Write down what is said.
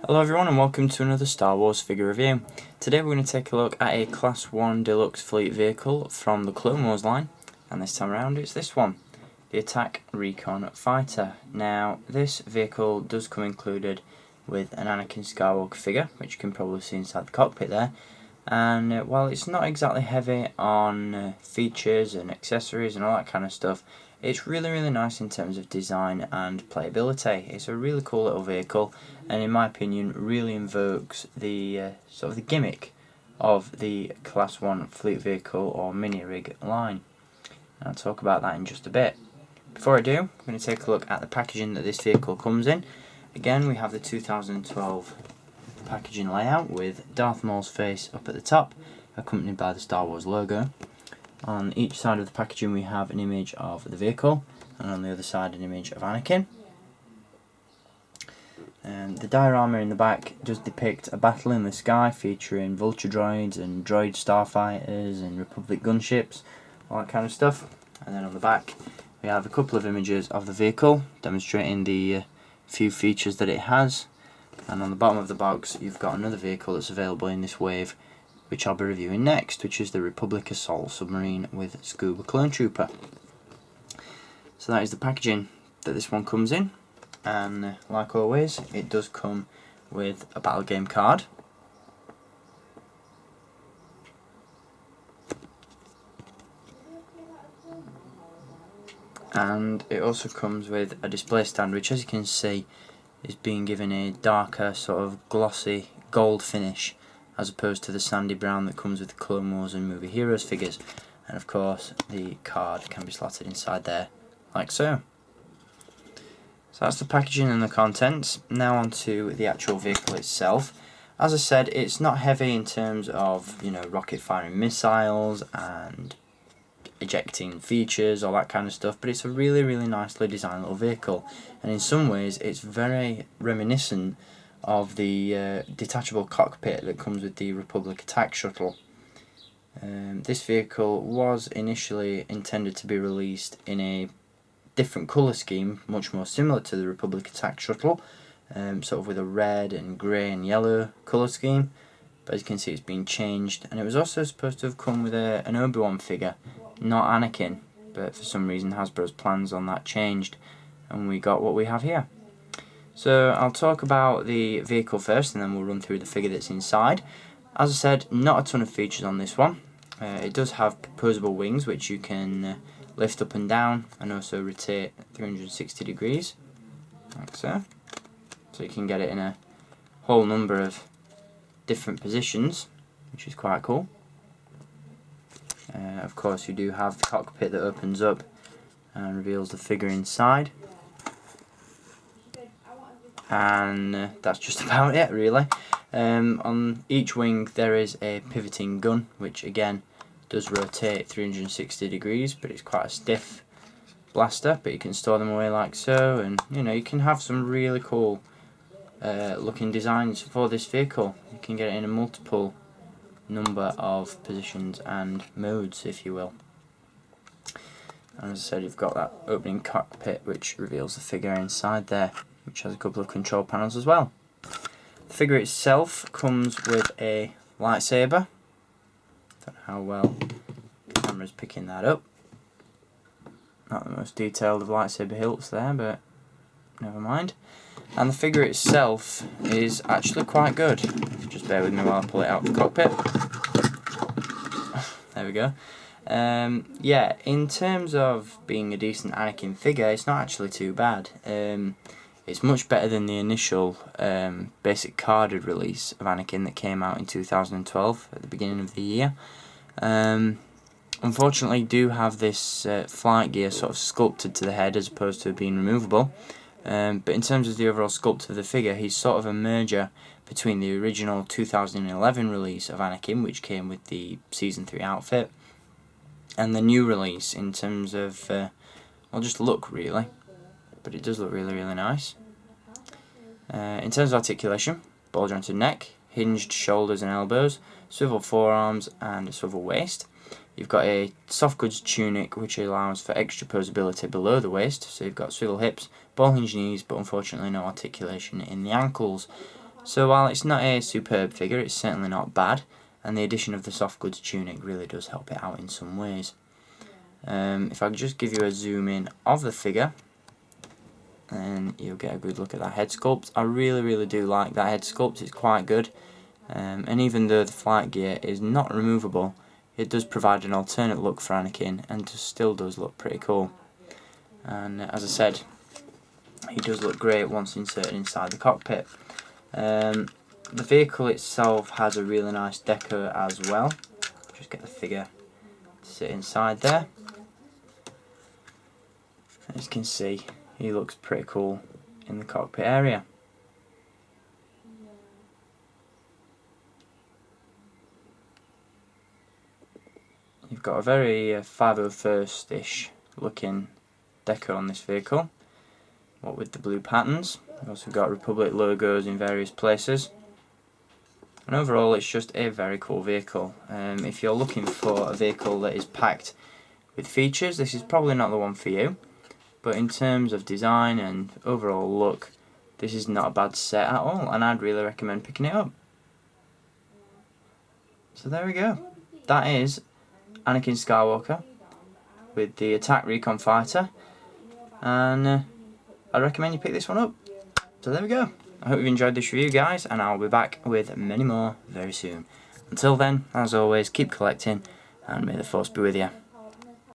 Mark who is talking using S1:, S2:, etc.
S1: Hello everyone and welcome to another Star Wars figure review. Today we're going to take a look at a Class 1 Deluxe Fleet vehicle from the Clone Wars line, and this time around it's this one, the Attack Recon Fighter. Now this vehicle does come included with an Anakin Skywalker figure, which you can probably see inside the cockpit there, and while it's not exactly heavy on features and accessories and all that kind of stuff, it's really nice in terms of design and playability. It's a really cool little vehicle, and in my opinion really invokes the sort of the gimmick of the Class 1 fleet vehicle or mini rig line. And I'll talk about that in just a bit. Before I do, I'm going to take a look at the packaging that this vehicle comes in. Again, we have the 2012 packaging layout with Darth Maul's face up at the top, accompanied by the Star Wars logo. On each side of the packaging we have an image of the vehicle, and on the other side an image of Anakin. The diorama in the back does depict a battle in the sky featuring vulture droids and droid starfighters and Republic gunships, all that kind of stuff. And then on the back we have a couple of images of the vehicle demonstrating the few features that it has. And on the bottom of the box you've got another vehicle that's available in this wave, which I'll be reviewing next, which is the Republic Assault Submarine with Scuba Clone Trooper. So that is the packaging that this one comes in, and like always it does come with a battle game card. And it also comes with a display stand, which as you can see is being given a darker sort of glossy gold finish, as opposed to the sandy brown that comes with the Clone Wars and Movie Heroes figures. And of course the card can be slotted inside there like so. So that's the packaging and the contents. Now on to the actual vehicle itself. As I said, it's not heavy in terms of, rocket firing missiles and ejecting features, all that kind of stuff, but it's a really nicely designed little vehicle, and in some ways it's very reminiscent of the detachable cockpit that comes with the Republic attack shuttle. This vehicle was initially intended to be released in a different colour scheme, much more similar to the Republic attack shuttle, sort of with a red and grey and yellow colour scheme, but as you can see it's been changed. And it was also supposed to have come with an Obi-Wan figure, not Anakin, but for some reason Hasbro's plans on that changed and we got what we have here. So I'll talk about the vehicle first and then we'll run through the figure that's inside. As I said, not a ton of features on this one. It does have posable wings which you can lift up and down and also rotate 360 degrees, like so. So you can get it in a whole number of different positions, which is quite cool. Of course you do have the cockpit that opens up and reveals the figure inside. And that's just about it really. On each wing there is a pivoting gun, which again does rotate 360 degrees, but it's quite a stiff blaster, but you can store them away like so, and you can have some really cool looking designs for this vehicle. You can get it in a multiple number of positions and modes, if you will. And as I said, you've got that opening cockpit which reveals the figure inside there, which has a couple of control panels as well. The figure itself comes with a lightsaber. Don't know how well the camera's picking that up. Not the most detailed of lightsaber hilts there, but never mind. And the figure itself is actually quite good. Just bear with me while I pull it out of the cockpit. There we go. Yeah, in terms of being a decent Anakin figure, it's not actually too bad. It's much better than the initial basic carded release of Anakin that came out in 2012 at the beginning of the year. Unfortunately, you do have this flight gear sort of sculpted to the head as opposed to being removable. But in terms of the overall sculpt of the figure, he's sort of a merger between the original 2011 release of Anakin, which came with the Season 3 outfit, and the new release in terms of, well, just look really. But it does look really nice. In terms of articulation, ball jointed neck, hinged shoulders and elbows, swivel forearms and a swivel waist. You've got a soft goods tunic which allows for extra posability below the waist, so you've got swivel hips, ball hinge knees, but unfortunately no articulation in the ankles. So while it's not a superb figure, it's certainly not bad, and the addition of the soft goods tunic really does help it out in some ways. If I could just give you a zoom in of the figure, and you'll get a good look at that head sculpt. I really do like that head sculpt, it's quite good, and even though the flight gear is not removable, it does provide an alternate look for Anakin and still does look pretty cool. And as I said, he does look great once inserted inside the cockpit. The vehicle itself has a really nice deco as well. Just get the figure to sit inside there. As you can see, he looks pretty cool in the cockpit area. You've got a very 501st-ish looking deco on this vehicle, what with the blue patterns. You've also got Republic logos in various places. And overall it's just a very cool vehicle. If you're looking for a vehicle that is packed with features, this is probably not the one for you. But in terms of design and overall look, this is not a bad set at all, and I'd really recommend picking it up. So there we go. That is Anakin Skywalker with the Attack Recon Fighter, and I'd recommend you pick this one up. So there we go. I hope you've enjoyed this review, guys, and I'll be back with many more very soon. Until then, as always, keep collecting, and may the Force be with you.